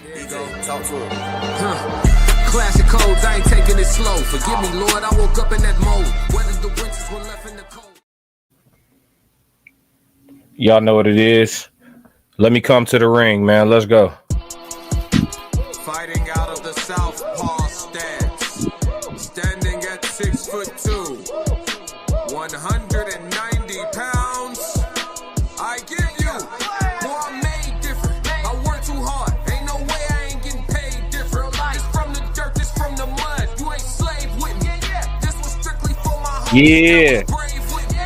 There you go. Talk to him. Classic codes, I ain't taking it slow. Forgive me, Lord, I woke up in that mode. Whether the winters were left in the cold. Y'all know what it is. Let me come to the ring, man. Let's go. Fighting out of the southpaw stance. Standing at 6'2", 190 pounds. I give you, boy, I'm made different. I work too hard. Ain't no way I ain't getting paid different. This from the dirt, this from the mud. You ain't slave with me. This was strictly for my homies. Yeah. Brave with me.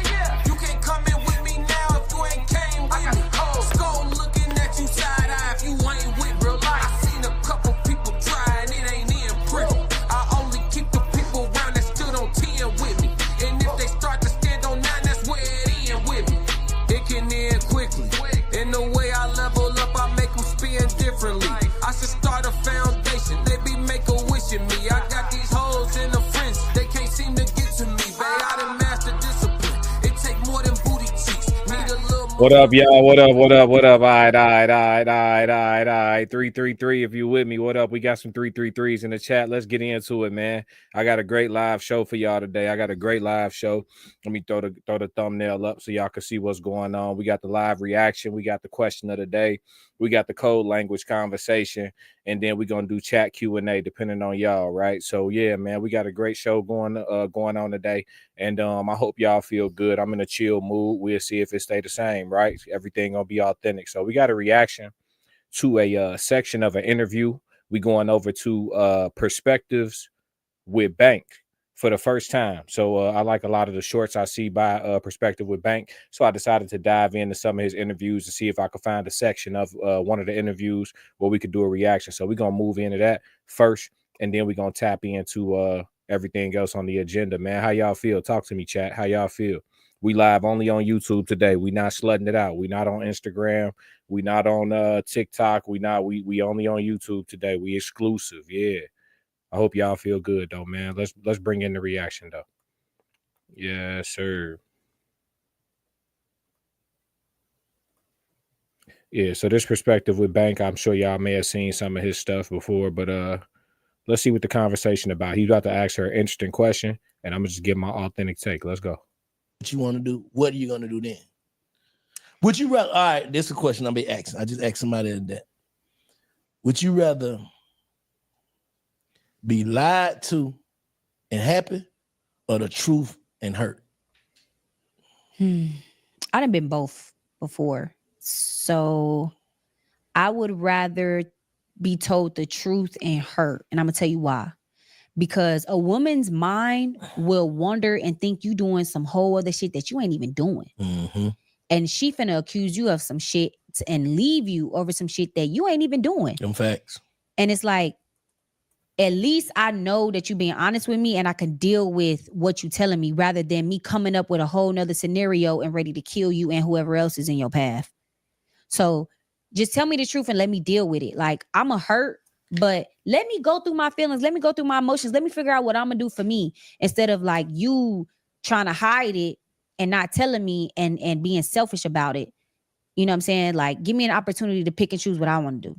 You can't come in with me now if you ain't came with me. Skull looking at you side eye if you ain't with real life. I seen a couple people try and it ain't in pretty. I only keep the people around that stood on 10 with me. And if they start to stand on 9, that's where it end with me. It can end quickly. In the way I level up, I make them spin differently. I should start a foundation. They be make a wish in me. I got these hoes in the fringe. They can't seem to get to me. Babe, I done mastered discipline. It take more than booty cheeks. Need a little more. What up, y'all? What up? What up? What up? All right. 333 if you with me. What up? We got some 333s in the chat. Let's get into it, man. I got a great live show for y'all today. I got a great live show. Let me throw the thumbnail up so y'all can see what's going on. We got the live reaction. We got the question of the day. We got the code language conversation. And then we're going to do chat Q&A depending on y'all, right? So, yeah, man, we got a great show going on today. And I hope y'all feel good. I'm in a chill mood. We'll see if it stay the same, right? Everything gonna be authentic. So we got a reaction to a section of an interview. We going over to perspectives with Bank for the first time. So I like a lot of the shorts I see by Perspective with Bank. So I decided to dive into some of his interviews to see if I could find a section of one of the interviews where we could do a reaction. So we're gonna move into that first, and then we're gonna tap into everything else on the agenda, man. How y'all feel? Talk to me, chat. How y'all feel? We live only on YouTube today. We not slutting it out. We not on Instagram. We not on TikTok. We only on YouTube today. We exclusive. Yeah. I hope y'all feel good though, man. Let's bring in the reaction though. Yes, sir. Yeah, so this Perspective with Bank, I'm sure y'all may have seen some of his stuff before, but let's see what the conversation about. He's about to ask her an interesting question, and I'm gonna just give my authentic take. Let's go. What you want to do? What are you going to do then? Would you rather? All right, this is a question I'll be asking. I just asked somebody that. Would you rather be lied to and happy, or the truth and hurt? I done been both before. So I would rather be told the truth and hurt. And I'm gonna tell you why. Because a woman's mind will wonder and think you doing some whole other shit that you ain't even doing. Mm-hmm. And she finna accuse you of some shit and leave you over some shit that you ain't even doing. Them facts. And it's like, at least I know that you being honest with me and I can deal with what you telling me rather than me coming up with a whole nother scenario and ready to kill you and whoever else is in your path. So just tell me the truth and let me deal with it. Like, I'm a hurt, but let me go through my feelings. Let me go through my emotions. Let me figure out what I'm gonna do for me instead of like you trying to hide it and not telling me and being selfish about it. You know what I'm saying? Like, give me an opportunity to pick and choose what I want to do,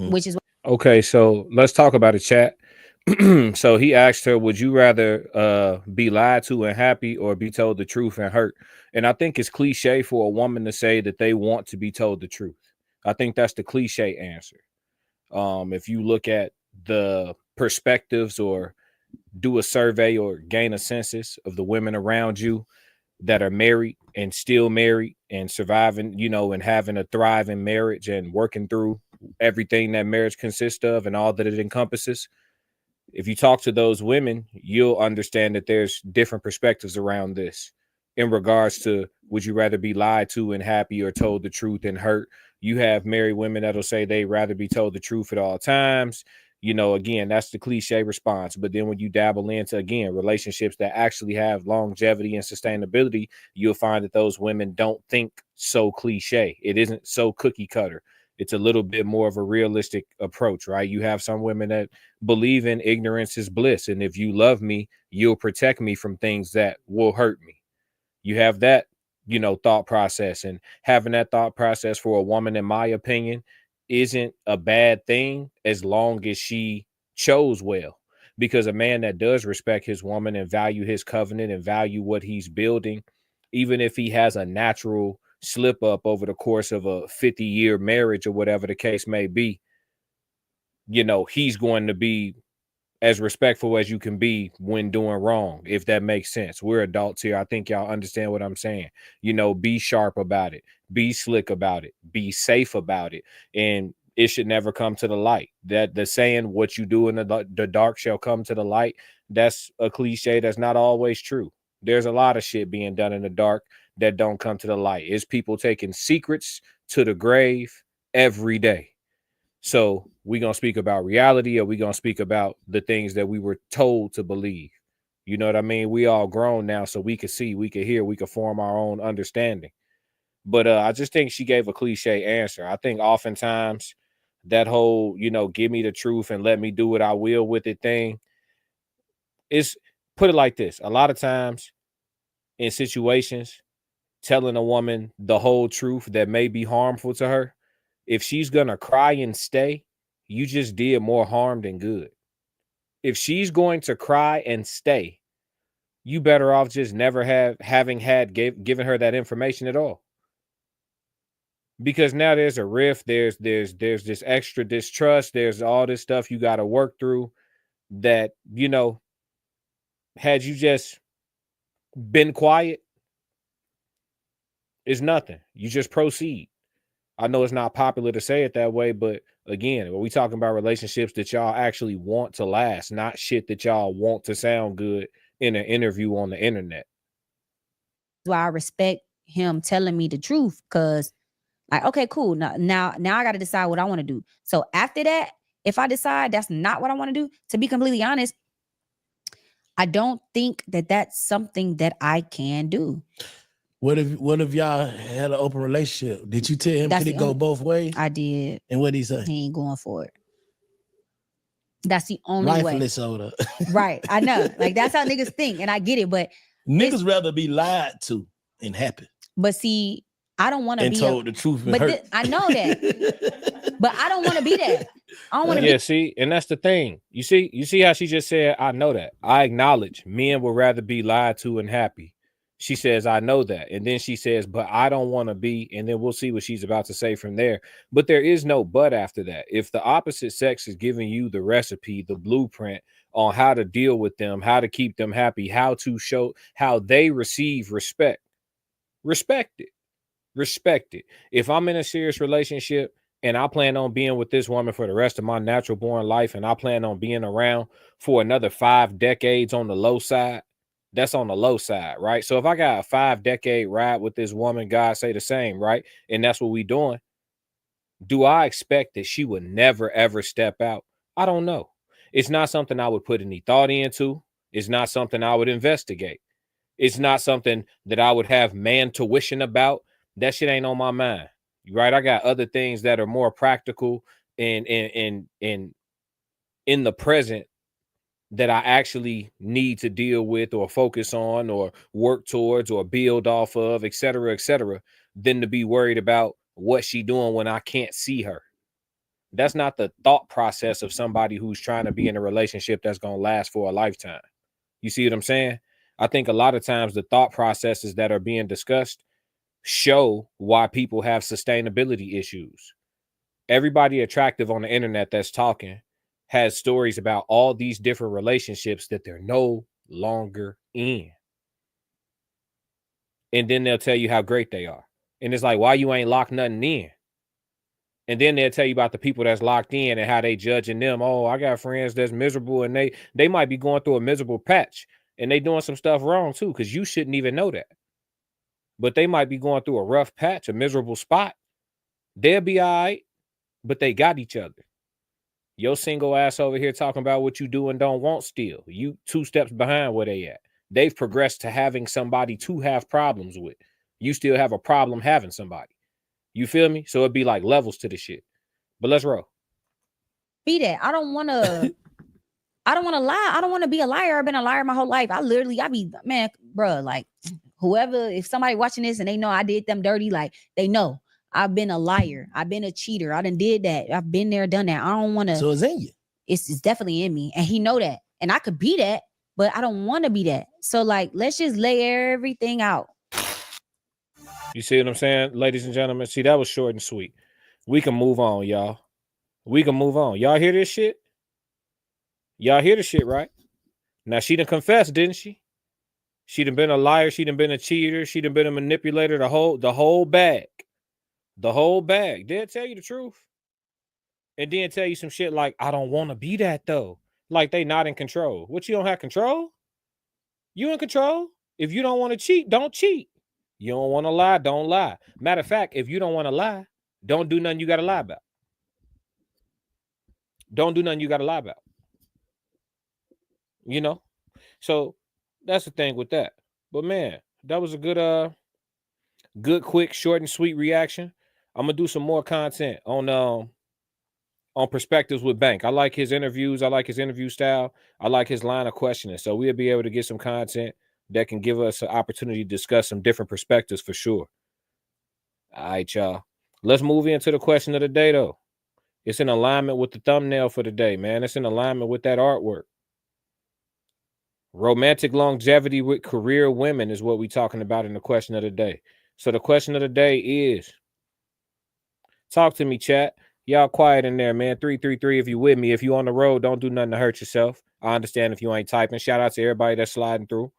which is okay. So let's talk about it, chat. So he asked her, would you rather be lied to and happy or be told the truth and hurt? And I think it's cliche for a woman to say that they want to be told the truth. I think that's the cliche answer. If you look at the perspectives or do a survey or gain a census of the women around you that are married and still married and surviving, you know, and having a thriving marriage and working through everything that marriage consists of and all that it encompasses. If you talk to those women, you'll understand that there's different perspectives around this in regards to, would you rather be lied to and happy or told the truth and hurt? You have married women that'll say they'd rather be told the truth at all times. You know, again, that's the cliche response. But then when you dabble into, again, relationships that actually have longevity and sustainability, you'll find that those women don't think so cliche. It isn't so cookie cutter. It's a little bit more of a realistic approach, right? You have some women that believe in ignorance is bliss. And if you love me, you'll protect me from things that will hurt me. You have that, you know, thought process, and having that thought process for a woman, in my opinion, isn't a bad thing as long as she chose well. Because a man that does respect his woman and value his covenant and value what he's building, even if he has a natural slip up over the course of a 50-year marriage or whatever the case may be, you know, he's going to be as respectful as you can be when doing wrong, if that makes sense. We're adults here. I think y'all understand what I'm saying. You know, be sharp about it, be slick about it, be safe about it, and it should never come to the light. That the saying, what you do in the dark shall come to the light, that's a cliche that's not always true. There's a lot of shit being done in the dark that don't come to the light. It's people taking secrets to the grave every day. So we gonna speak about reality, or we gonna speak about the things that we were told to believe? You know what I mean? We all grown now, so we can see, we can hear, we can form our own understanding. But I just think she gave a cliche answer. I think oftentimes that whole, you know, give me the truth and let me do what I will with it thing is, put it like this. A lot of times in situations, telling a woman the whole truth that may be harmful to her, if she's gonna cry and stay, you just did more harm than good. If she's going to cry and stay, you better off just never given her that information at all. Because now there's a rift, there's this extra distrust, there's all this stuff you got to work through that, you know, had you just been quiet, it's nothing. You just proceed. I know it's not popular to say it that way, but again, when we talking about relationships that y'all actually want to last, not shit that y'all want to sound good in an interview on the internet. That's why I respect him telling me the truth, because like, okay, cool. Now I got to decide what I want to do. So after that, if I decide that's not what I want to do, to be completely honest, I don't think that that's something that I can do. What if y'all had an open relationship? Did you tell him could it go both ways? I did. And what did he say? He ain't going for it. That's the only way. Rightfully so. Right. I know. Like, that's how niggas think, and I get it, but niggas rather be lied to and happy. But see, I don't want to be told the truth. But I know that. But I don't want to be that. I don't want to. Yeah, see, and that's the thing. You see how she just said, "I know that." I acknowledge men would rather be lied to and happy. She says, I know that. And then she says, but I don't want to be. And then we'll see what she's about to say from there. But there is no but after that. If the opposite sex is giving you the recipe, the blueprint on how to deal with them, how to keep them happy, how to show how they receive respect, respect it. Respect it. If I'm in a serious relationship and I plan on being with this woman for the rest of my natural born life, and I plan on being around for another 5 decades on the low side, that's on the low side, right? So if I got a 5-decade ride with this woman, God say the same, right? And that's what we doing. Do I expect that she would never, ever step out? I don't know. It's not something I would put any thought into. It's not something I would investigate. It's not something that I would have man tuition about. That shit ain't on my mind, right? I got other things that are more practical and in the present that I actually need to deal with or focus on or work towards or build off of, et cetera, than to be worried about what she doing when I can't see her. That's not the thought process of somebody who's trying to be in a relationship that's going to last for a lifetime. You see what I'm saying? I think a lot of times the thought processes that are being discussed show why people have sustainability issues. Everybody attractive on the internet that's talking has stories about all these different relationships that they're no longer in. And then they'll tell you how great they are. And it's like, why you ain't locked nothing in? And then they'll tell you about the people that's locked in and how they judging them. Oh, I got friends that's miserable, and they might be going through a miserable patch, and they doing some stuff wrong too, because you shouldn't even know that. But they might be going through a rough patch, a miserable spot. They'll be all right, but they got each other. Your single ass over here talking about what you do and don't want still. You 2 steps behind where they at. They've progressed to having somebody to have problems with. You still have a problem having somebody. You feel me? So it'd be like levels to the shit. But let's roll. Be that. I don't want to lie. I don't want to be a liar. I've been a liar my whole life. I be, man, bro, like whoever, if somebody watching this and they know I did them dirty, like they know I've been a liar. I've been a cheater. I done did that. I've been there, done that. I don't want to. So it's in you. It's definitely in me, and he know that, and I could be that, but I don't want to be that. So like, let's just lay everything out. You see what I'm saying, ladies and gentlemen? See, that was short and sweet. We can move on, y'all. We can move on. Y'all hear this shit? Y'all hear the shit, right? Now, she done confessed, didn't she? She done been a liar. She done been a cheater. She done been a manipulator. The whole bag. The whole bag. They'll tell you the truth. And then tell you some shit like, I don't want to be that, though. Like they not in control. What, you don't have control? You in control? If you don't want to cheat, don't cheat. You don't want to lie, don't lie. Matter of fact, if you don't want to lie, don't do nothing you got to lie about. Don't do nothing you got to lie about. You know? So that's the thing with that. But man, that was a good, quick, short and sweet reaction. I'm gonna do some more content on Perspectives with Bank. I like his interviews. I like his interview style. I like his line of questioning. So we'll be able to get some content that can give us an opportunity to discuss some different perspectives for sure. All right, y'all. Let's move into the question of the day, though. It's in alignment with the thumbnail for the day, man. It's in alignment with that artwork. Romantic longevity with career women is what we're talking about in the question of the day. So the question of the day is, talk to me, chat. Y'all quiet in there, man. 333 if you with me. If you on the road, don't do nothing to hurt yourself. I understand if you ain't typing. Shout out to everybody that's sliding through.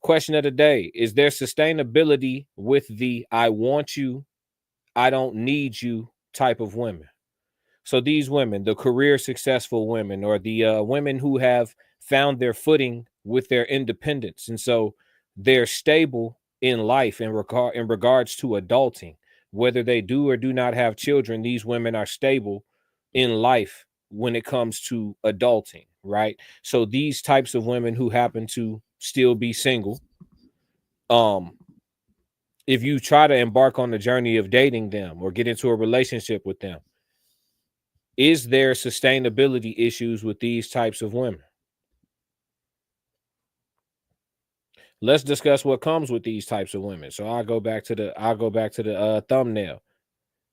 Question of the day, is there sustainability with the I want you, I don't need you type of women? So these women, the career successful women, or the women who have found their footing with their independence, and so they're stable in life in regards to adulting. Whether they do or do not have children, these women are stable in life when it comes to adulting, right? So these types of women who happen to still be single, if you try to embark on the journey of dating them or get into a relationship with them, is there sustainability issues with these types of women? Let's discuss what comes with these types of women. So I'll go back to the thumbnail,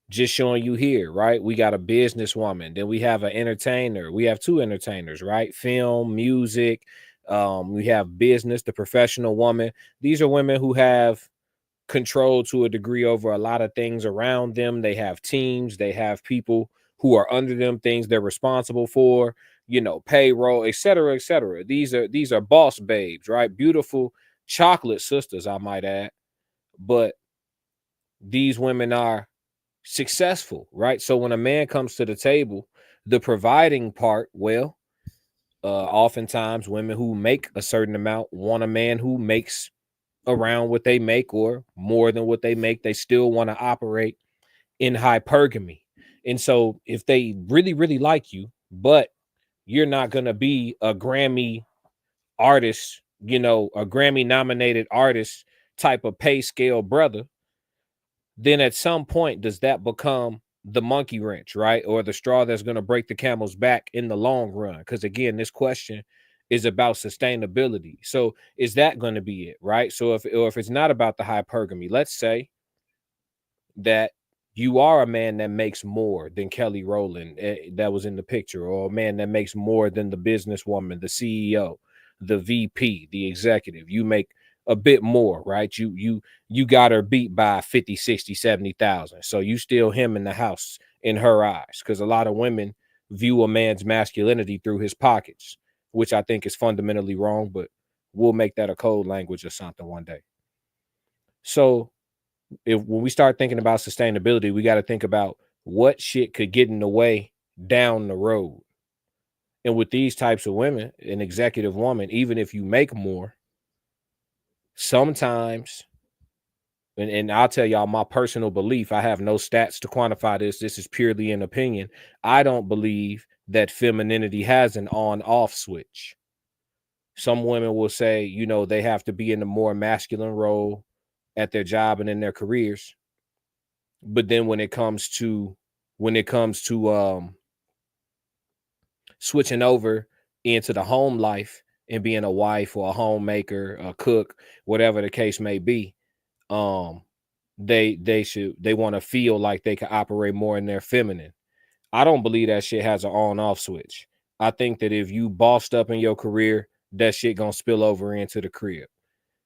just showing you here, right? We got a businesswoman, then we have an entertainer. We have two entertainers, right? Film, music. We have business, the professional woman. These are women who have control to a degree over a lot of things around them. They have teams. They have people who are under them, things they're responsible for, you know, payroll, et cetera, et cetera. These are boss babes, right? Beautiful chocolate sisters, I might add. But these women are successful, right? So when a man comes to the table, the providing part, well, oftentimes women who make a certain amount want a man who makes around what they make or more than what they make. They still want to operate in hypergamy. And so if they really, really like you, but you're not going to be a Grammy artist, you know, a Grammy nominated artist type of pay scale brother, then at some point does that become the monkey wrench, right? Or the straw that's going to break the camel's back in the long run? Because again, this question is about sustainability. So is that going to be it, right? So if it's not about the hypergamy, let's say that you are a man that makes more than Kelly Rowland that was in the picture, or a man that makes more than the businesswoman, the CEO, the VP, the executive. You make a bit more, right? You got her beat by 50, 60, 70,000. So you still him in the house in her eyes, because a lot of women view a man's masculinity through his pockets, which I think is fundamentally wrong, but we'll make that a code language or something one day. So when we start thinking about sustainability, we got to think about what shit could get in the way down the road. And with these types of women, an executive woman, even if you make more, sometimes, and I'll tell y'all my personal belief, I have no stats to quantify this. This is purely an opinion. I don't believe that femininity has an on-off switch. Some women will say, you know, they have to be in a more masculine role at their job and in their careers. But then when it comes to switching over into the home life and being a wife or a homemaker, a cook, whatever the case may be, they want to feel like they can operate more in their feminine. I don't believe that shit has an on-off switch. I think that if you bossed up in your career, that shit gonna spill over into the crib.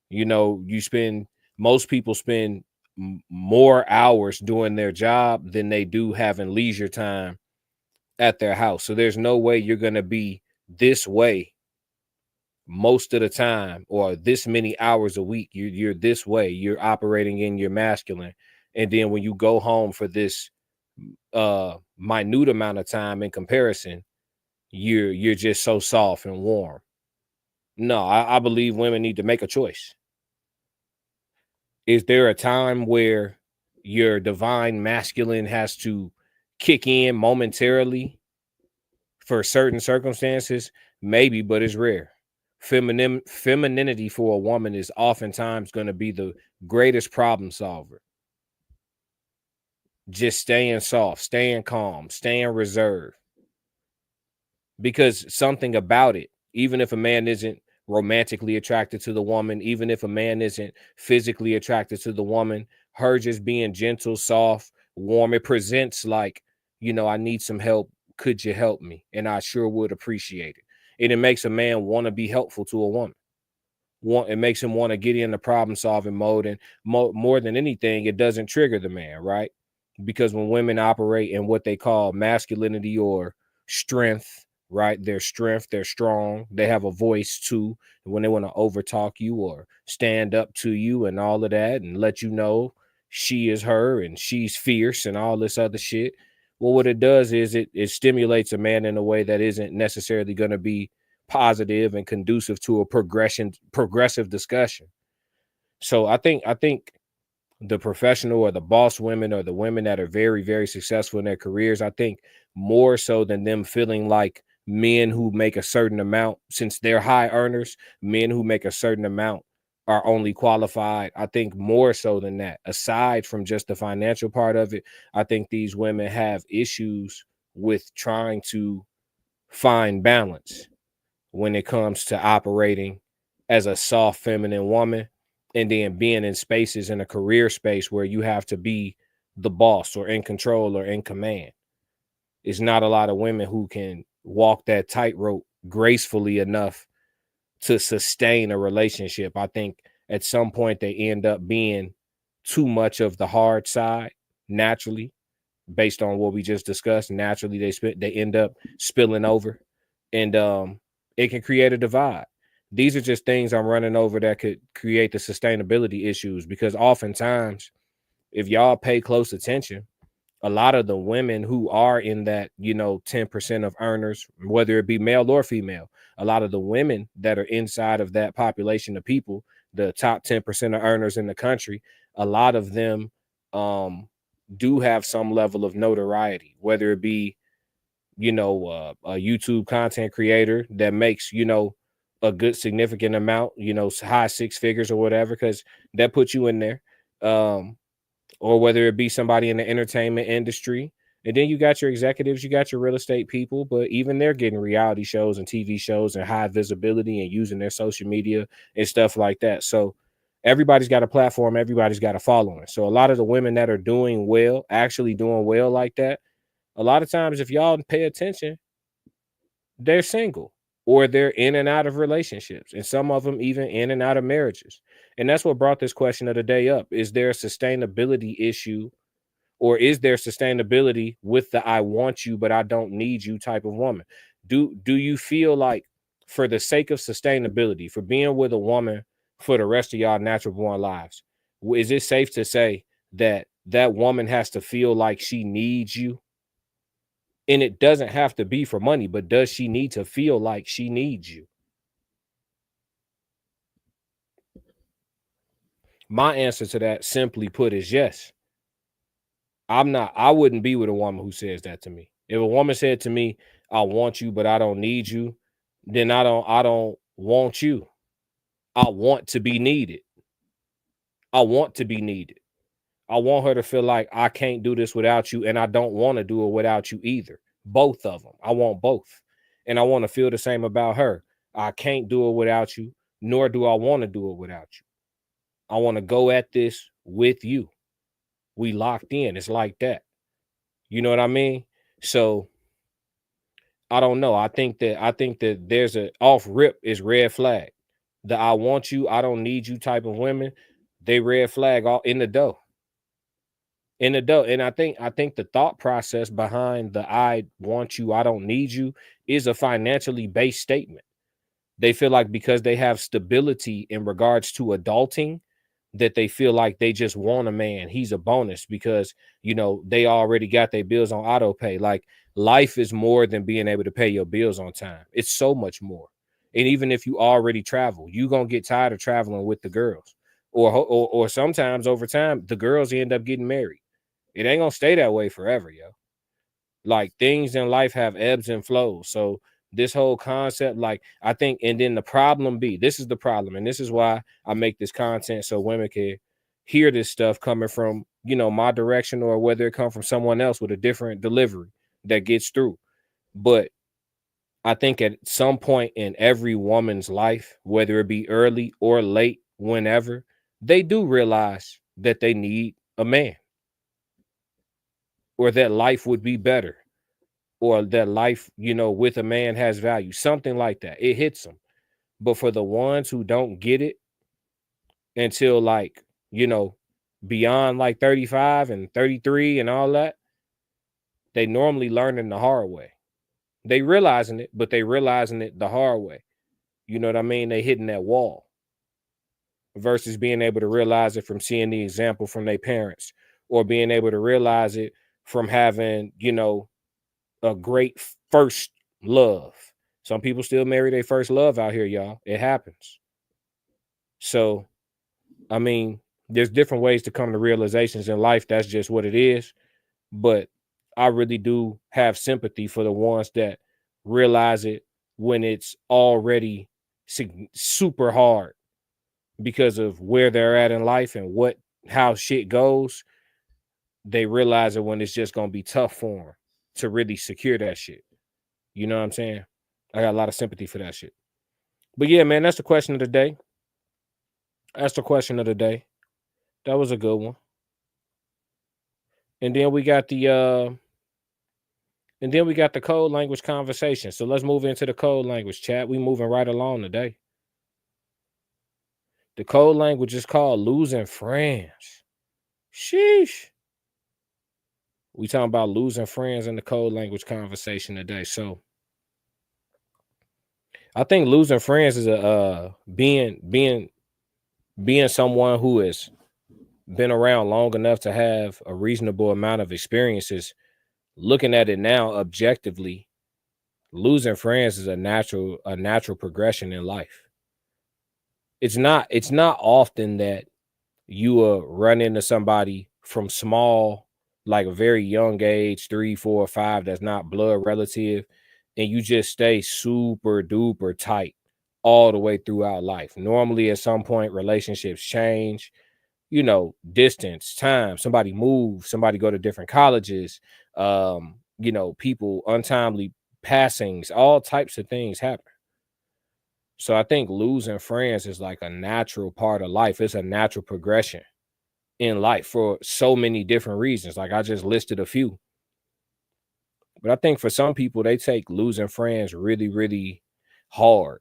You know, most people spend more hours doing their job than they do having leisure time at their house. So there's no way you're gonna be this way most of the time, or this many hours a week. You're this way. You're operating in your masculine, and then when you go home for this minute amount of time in comparison, you're just so soft and warm. No, I believe women need to make a choice. Is there a time where your divine masculine has to kick in momentarily for certain circumstances? Maybe, but it's rare. Femininity for a woman is oftentimes going to be the greatest problem solver. Just staying soft, staying calm, staying reserved. Because something about it, even if a man isn't romantically attracted to the woman, even if a man isn't physically attracted to the woman, her just being gentle, soft, warm, it presents like, you know, I need some help. Could you help me? And I sure would appreciate it. And it makes a man want to be helpful to a woman. It makes him want to get in the problem solving mode. And more than anything, it doesn't trigger the man, right? Because when women operate in what they call masculinity or strength, right? Their strength, they're strong. They have a voice too. When they want to overtalk you or stand up to you and all of that and let you know she is her and she's fierce and all this other shit. Well, what it does is it stimulates a man in a way that isn't necessarily going to be positive and conducive to a progressive discussion. So I think the professional or the boss women or the women that are very, very successful in their careers, I think more so than them feeling like men who make a certain amount, since they're high earners, men who make a certain amount are only qualified. I think more so than that, aside from just the financial part of it, I think these women have issues with trying to find balance when it comes to operating as a soft feminine woman and then being in spaces in a career space where you have to be the boss or in control or in command. It's not a lot of women who can walk that tightrope gracefully enough to sustain a relationship. I think at some point they end up being too much of the hard side naturally, based on what we just discussed. Naturally, they end up spilling over, and it can create a divide. These are just things I'm running over that could create the sustainability issues, because oftentimes, if y'all pay close attention, a lot of the women who are in that, 10% of earners, whether it be male or female, a lot of the women that are inside of that population of people, the top 10% of earners in the country, a lot of them do have some level of notoriety, whether it be, a YouTube content creator that makes, a good significant amount, high six figures or whatever, because that puts you in there. Or whether it be somebody in the entertainment industry. And then you got your executives, you got your real estate people, but even they're getting reality shows and TV shows and high visibility and using their social media and stuff like that. So everybody's got a platform, everybody's got a following. So a lot of the women that are doing well, actually doing well like that, a lot of times, if y'all pay attention, they're single or they're in and out of relationships, and some of them even in and out of marriages. And that's what brought this question of the day up. Is there a sustainability issue, or is there sustainability with the I want you, but I don't need you type of woman? Do you feel like, for the sake of sustainability, for being with a woman for the rest of y'all natural born lives, is it safe to say that that woman has to feel like she needs you? And it doesn't have to be for money, but does she need to feel like she needs you? My answer to that, simply put, is yes. I wouldn't be with a woman who says that to me. If a woman said to me, I want you, but I don't need you, then I don't want you. I want to be needed. I want to be needed. I want her to feel like I can't do this without you, and I don't want to do it without you either. Both of them. I want both. And I want to feel the same about her. I can't do it without you, nor do I want to do it without you. I want to go at this with you. We locked in. It's like that. You know what I mean? So I don't know. I think that there's a off rip is red flag. The I want you, I don't need you type of women, they red flag all in the dough. In the dough. And I think the thought process behind the I want you, I don't need you is a financially based statement. They feel like because they have stability in regards to adulting, that they feel like they just want a man. He's a bonus because, you know, they already got their bills on auto pay. Like life is more than being able to pay your bills on time. It's so much more. And even if you already travel, you're going to get tired of traveling with the girls. Or sometimes over time, the girls end up getting married. It ain't going to stay that way forever, yo. Like things in life have ebbs and flows. So this whole concept, like I think, and then the problem be, this is the problem. And this is why I make this content so women can hear this stuff coming from, you know, my direction or whether it come from someone else with a different delivery that gets through. But I think at some point in every woman's life, whether it be early or late, whenever, they do realize that they need a man or that life would be better. Or that life, you know, with a man has value, something like that. It hits them. But for the ones who don't get it until like, you know, beyond like 35 and 33 and all that, they normally learning the hard way. They realizing it, but they realizing it the hard way. You know what I mean? They hitting that wall versus being able to realize it from seeing the example from their parents or being able to realize it from having, you know, a great first love. Some people still marry their first love out here, y'all. It happens. So, I mean, there's different ways to come to realizations in life. That's just what it is. But I really do have sympathy for the ones that realize it when it's already super hard because of where they're at in life and how shit goes. They realize it when it's just going to be tough for them to really secure that shit. You know what I'm saying? I got a lot of sympathy for that shit. But yeah, man, that's the question of the day. That's the question of the day. That was a good one. And then we got the code language conversation. So let's move into the code language chat. We moving right along today. The code language is called losing friends. Sheesh. We talking about losing friends in the code language conversation today. So I think losing friends is being someone who has been around long enough to have a reasonable amount of experiences. Looking at it now objectively, losing friends is a natural progression in life. It's not often that you will run into somebody from small, like a very young age, 3, 4, 5, that's not blood relative, and you just stay super duper tight all the way throughout life. Normally, at some point, relationships change, you know, distance, time, somebody moves, somebody go to different colleges, you know, people, untimely passings, all types of things happen. So I think losing friends is like a natural part of life. It's a natural progression in life for so many different reasons. Like I just listed a few. But I think for some people, they take losing friends really, really hard.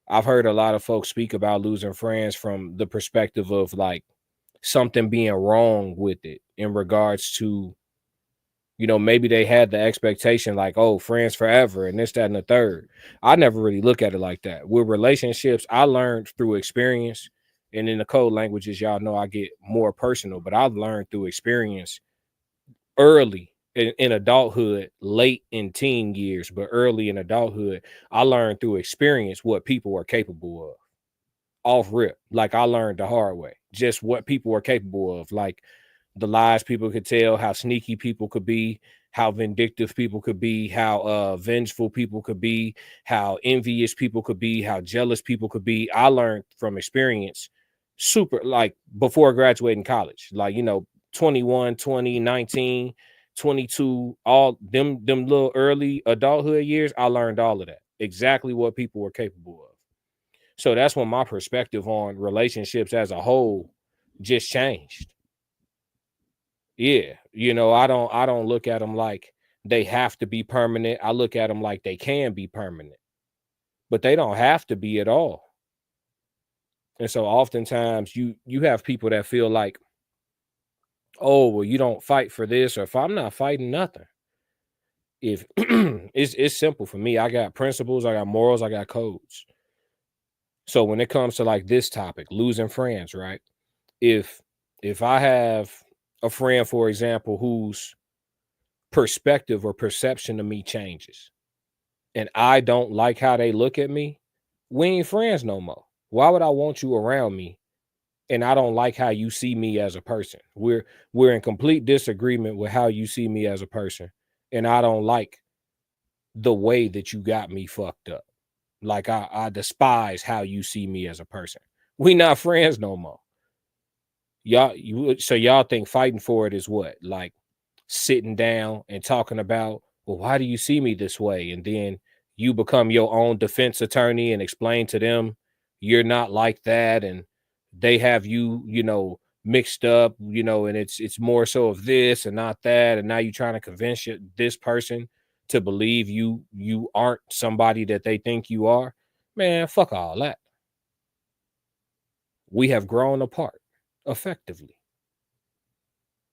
I've heard a lot of folks speak about losing friends from the perspective of like something being wrong with it in regards to, you know, maybe they had the expectation like, oh, friends forever and this, that, and the third. I never really look at it like that. With relationships, I learned through experience. And in the code languages, y'all know I get more personal, but I've learned through experience early in adulthood, late in teen years, but early in adulthood, I learned through experience what people are capable of. Off rip, like I learned the hard way, just what people are capable of, like the lies people could tell, how sneaky people could be, how vindictive people could be, how vengeful people could be, how envious people could be, how jealous people could be. I learned from experience super, like before graduating college, like, you know, 21, 20, 19, 22, all them little early adulthood years, I learned all of that, exactly what people were capable of. So that's when my perspective on relationships as a whole just changed. Yeah, you know, I don't look at them like they have to be permanent. I look at them like they can be permanent, but they don't have to be at all. And so oftentimes you have people that feel like, oh, well, you don't fight for this, or if I'm not fighting nothing. If it's simple for me, I got principles, I got morals, I got codes. So when it comes to like this topic, losing friends, right? If I have a friend, for example, whose perspective or perception of me changes, and I don't like how they look at me, we ain't friends no more. Why would I want you around me and I don't like how you see me as a person? We're in complete disagreement with how you see me as a person, and I don't like the way that you got me fucked up. Like I despise how you see me as a person. We not friends no more. So y'all think fighting for it is what? Like sitting down and talking about, well, why do you see me this way? And then you become your own defense attorney and explain to them you're not like that, and they have you, you know, mixed up, you know, and it's more so of this and not that, and now you're trying to convince this person to believe you aren't somebody that they think you are. Man, fuck all that. We have grown apart effectively.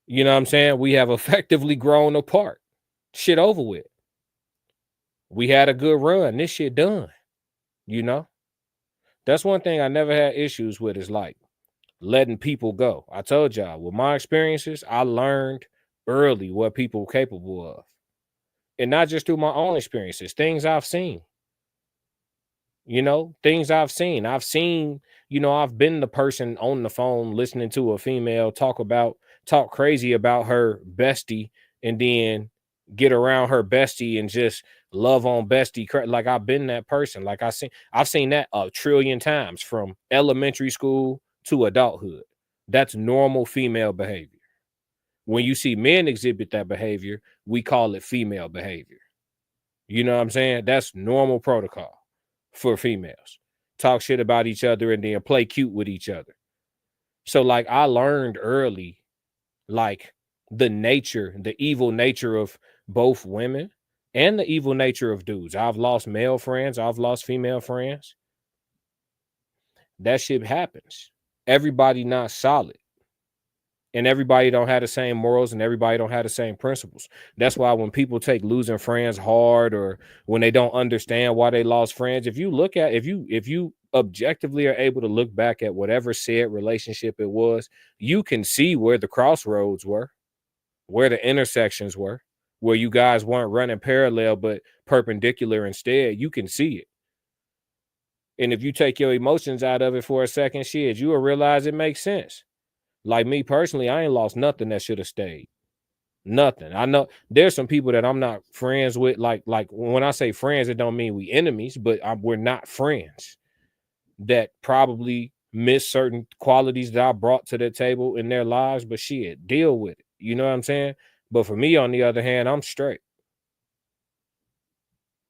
You know what I'm saying? We have effectively grown apart. Shit over with. We had a good run. This shit done. You know? That's one thing I never had issues with, is like letting people go. I told y'all, with my experiences, I learned early what people were capable of. And not just through my own experiences, things I've seen. You know, things I've seen. You know, I've been the person on the phone listening to a female talk crazy about her bestie, and then get around her bestie and just love on bestie. Like, I've been that person. Like, I've seen that a trillion times from elementary school to adulthood. That's normal female behavior. When you see men exhibit that behavior, we call it female behavior. You know what I'm saying? That's normal protocol for females. Talk shit about each other and then play cute with each other. So like, I learned early, like, the evil nature of both women and the evil nature of dudes. I've lost male friends. I've lost female friends. That shit happens. Everybody not solid. And everybody don't have the same morals, and everybody don't have the same principles. That's why when people take losing friends hard, or when they don't understand why they lost friends, if you objectively are able to look back at whatever said relationship it was, you can see where the crossroads were, where the intersections were, where you guys weren't running parallel but perpendicular instead. You can see it. And if you take your emotions out of it for a second, shit, you will realize it makes sense. Like me personally, I ain't lost nothing that should have stayed. Nothing. I know there's some people that I'm not friends with. Like when I say friends, it don't mean we enemies, but we're not friends. That probably miss certain qualities that I brought to the table in their lives, but shit, deal with it. You know what I'm saying? But for me, on the other hand, I'm straight.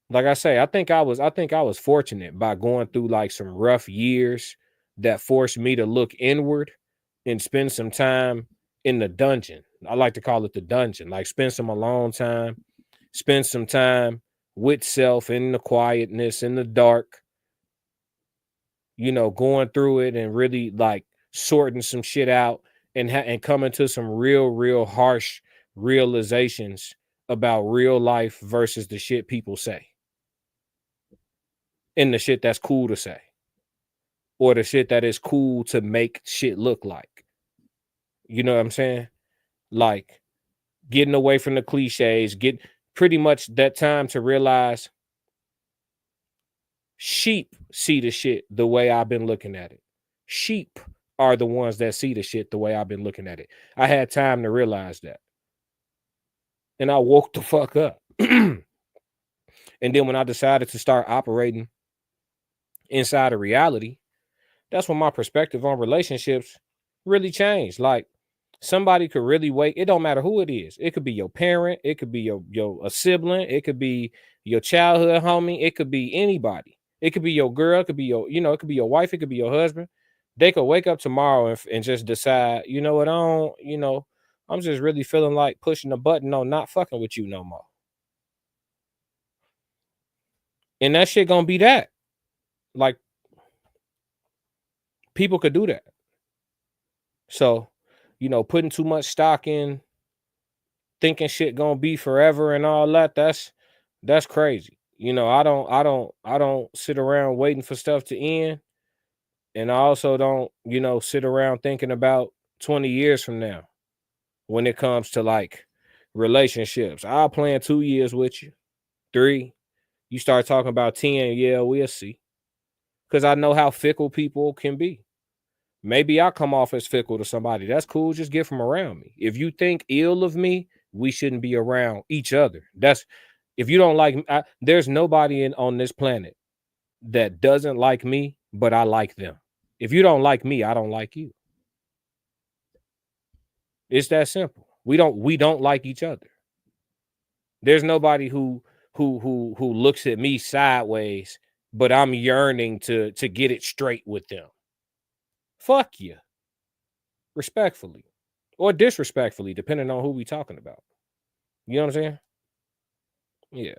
Like I say, I think I was fortunate by going through like some rough years that forced me to look inward and spend some time in the dungeon. I like to call it the dungeon. Like, spend some alone time, spend some time with self in the quietness, in the dark, you know, going through it and really like sorting some shit out, and coming to some real harsh realizations about real life versus the shit people say, and the shit that's cool to say, or the shit that is cool to make shit look like. You know what I'm saying? Like, getting away from the cliches, get pretty much that time to realize sheep see the shit the way I've been looking at it. Sheep are the ones that see the shit the way I've been looking at it. I had time to realize that. And I woke the fuck up. And then when I decided to start operating inside of reality, that's when my perspective on relationships really changed. Like, somebody could really wake. It don't matter who it is. It could be your parent. It could be a sibling. It could be your childhood homie. It could be anybody. It could be your girl. It could be it could be your wife. It could be your husband. They could wake up tomorrow and just decide, you know what, I'm just really feeling like pushing the button on not fucking with you no more. And that shit gonna be that. Like, people could do that. So, you know, putting too much stock in thinking shit gonna be forever and all that, that's crazy. You know, I don't sit around waiting for stuff to end. And I also don't, you know, sit around thinking about 20 years from now when it comes to like relationships. I'll plan 2 years with you, 3. You start talking about 10, yeah, we'll see. Because I know how fickle people can be. Maybe I come off as fickle to somebody. That's cool. Just get from around me. If you think ill of me, we shouldn't be around each other. That's if you don't like there's nobody on this planet that doesn't like me, but I like them. If you don't like me, I don't like you. It's that simple. We don't like each other. There's nobody who looks at me sideways, but I'm yearning to get it straight with them. Fuck you. Respectfully. Or disrespectfully, depending on who we talking about. You know what I'm saying? Yeah.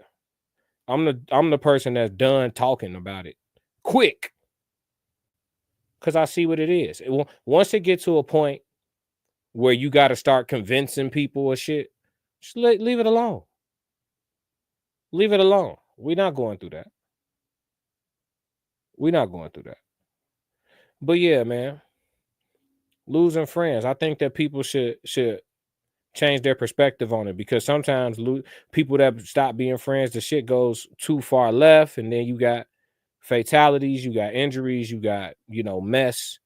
I'm the person that's done talking about it. Quick. Because I see what it is. Once it gets to a point where you got to start convincing people of shit, just leave it alone. Leave it alone. We're not going through that. We're not going through that. But yeah, man. Losing friends. I think that people should change their perspective on it, because sometimes people that stop being friends, the shit goes too far left, and then you got fatalities, you got injuries, you got, you know, mess,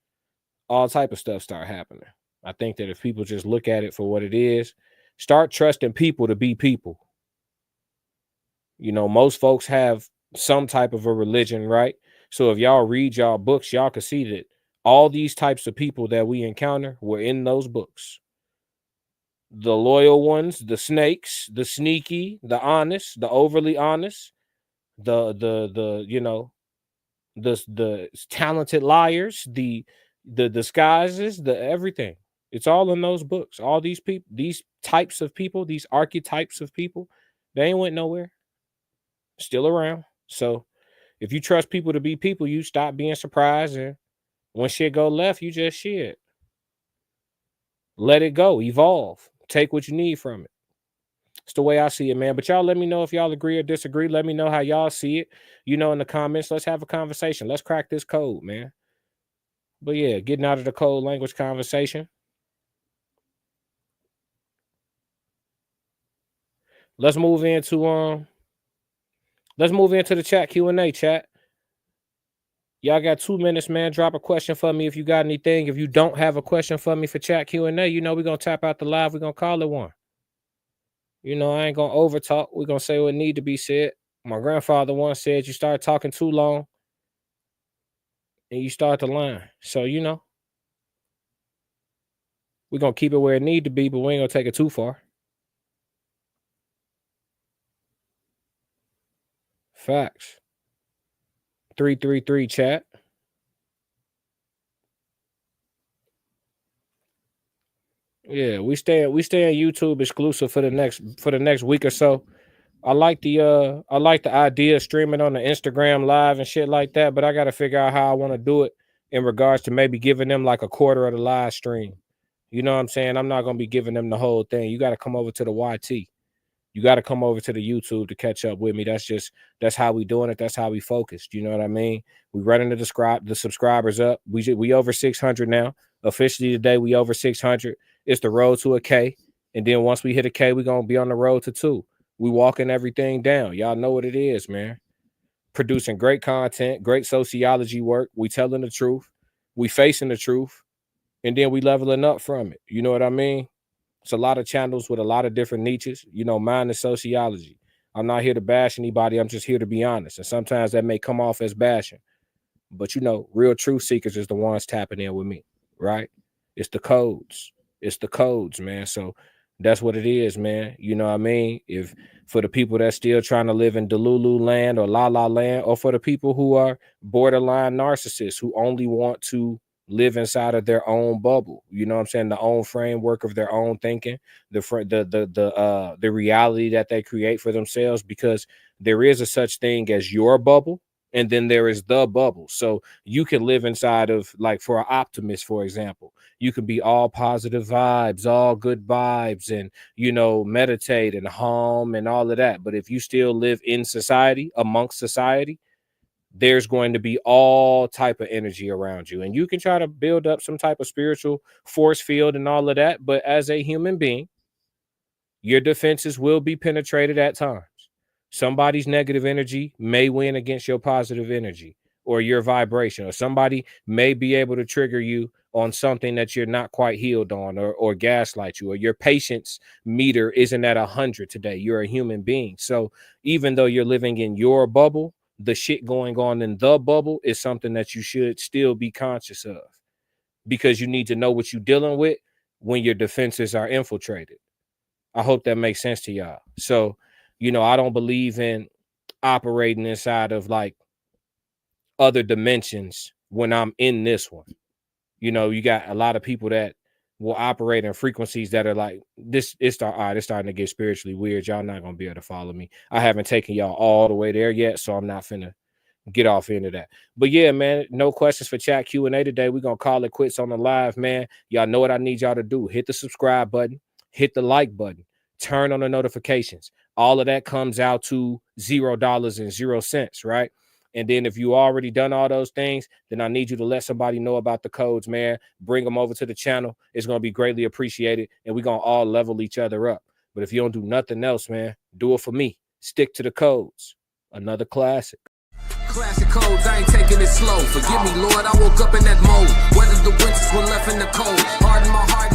all type of stuff start happening. I think that if people just look at it for what it is, start trusting people to be people. You know, most folks have some type of a religion, right? So if y'all read y'all books, y'all can see that all these types of people that we encounter were in those books. The loyal ones, the snakes, the sneaky, the honest, the overly honest, the you know, the talented liars, the disguises, the everything. It's all in those books. All these people, these types of people, these archetypes of people, they ain't went nowhere. Still around. So if you trust people to be people, you stop being surprised, and when shit go left, you just shit. Let it go. Evolve. Take what you need from it. It's the way I see it, man. But y'all let me know if y'all agree or disagree. Let me know how y'all see it. You know, in the comments. Let's have a conversation. Let's crack this code, man. But yeah, getting out of the code language conversation. Let's move into the chat Q&A, chat. Y'all got 2 minutes, man. Drop a question for me if you got anything. If you don't have a question for me for chat Q&A, you know we're going to tap out the live. We're going to call it one. You know, I ain't going to over talk. We're going to say what need to be said. My grandfather once said you start talking too long and you start to line. So, you know, we're going to keep it where it need to be, but we ain't going to take it too far. Facts. 333 chat. Yeah, we stay on YouTube exclusive for the next week or so. I like the idea of streaming on the Instagram live and shit like that, but I got to figure out how I want to do it in regards to maybe giving them like a quarter of the live stream. You know what I'm saying? I'm not going to be giving them the whole thing. You got to come over to the YT. You got to come over to the YouTube to catch up with me. That's how we doing it. That's how we focused. You know what I mean? We running the subscribers up. We over 600 now. Officially today, we over 600. It's the road to a K. And then once we hit a K, we're going to be on the road to 2. We walking everything down. Y'all know what it is, man. Producing great content, great sociology work. We telling the truth. We facing the truth. And then we leveling up from it. You know what I mean? It's a lot of channels with a lot of different niches. You know, mine is sociology. I'm not here to bash anybody. I'm just here to be honest. And sometimes that may come off as bashing. But, you know, real truth seekers is the ones tapping in with me, right? It's the codes. It's the codes, man. So that's what it is, man. You know what I mean? If for the people that's still trying to live in Delulu land or La La land, or for the people who are borderline narcissists who only want to live inside of their own bubble. You know what I'm saying? The own framework of their own thinking, the reality that they create for themselves, because there is a such thing as your bubble, and then there is the bubble. So you can live inside of, like, for an optimist, for example, you can be all positive vibes, all good vibes, and, you know, meditate and hum and all of that. But if you still live in society, amongst society, there's going to be all type of energy around you, and you can try to build up some type of spiritual force field and all of that. But as a human being, your defenses will be penetrated at times. Somebody's negative energy may win against your positive energy or your vibration, or somebody may be able to trigger you on something that you're not quite healed on, or gaslight you, or your patience meter isn't at 100 today. You're a human being. So even though you're living in your bubble, the shit going on in the bubble is something that you should still be conscious of, because you need to know what you're dealing with when your defenses are infiltrated. I hope that makes sense to y'all. So, you know, I don't believe in operating inside of like other dimensions when I'm in this one. You know, you got a lot of people that will operate in frequencies that are like this. It's starting to get spiritually weird. Y'all not gonna be able to follow me. I haven't taken y'all all the way there yet, so I'm not finna get off into that. But yeah, man, no questions for chat Q&A today. We're gonna call it quits on the live, man. Y'all know what I need y'all to do. Hit the subscribe button, hit the like button, turn on the notifications. All of that comes out to $0.00, right? And then if you already done all those things, then I need you to let somebody know about the codes, man. Bring them over to the channel. It's going to be greatly appreciated, and we're going to all level each other up. But if you don't do nothing else, man, do it for me. Stick to the codes. Another classic. Classic codes, I ain't taking it slow. Forgive me, Lord, I woke up in that mode. Weathered the winters, we're left in the cold. Hardened my heart.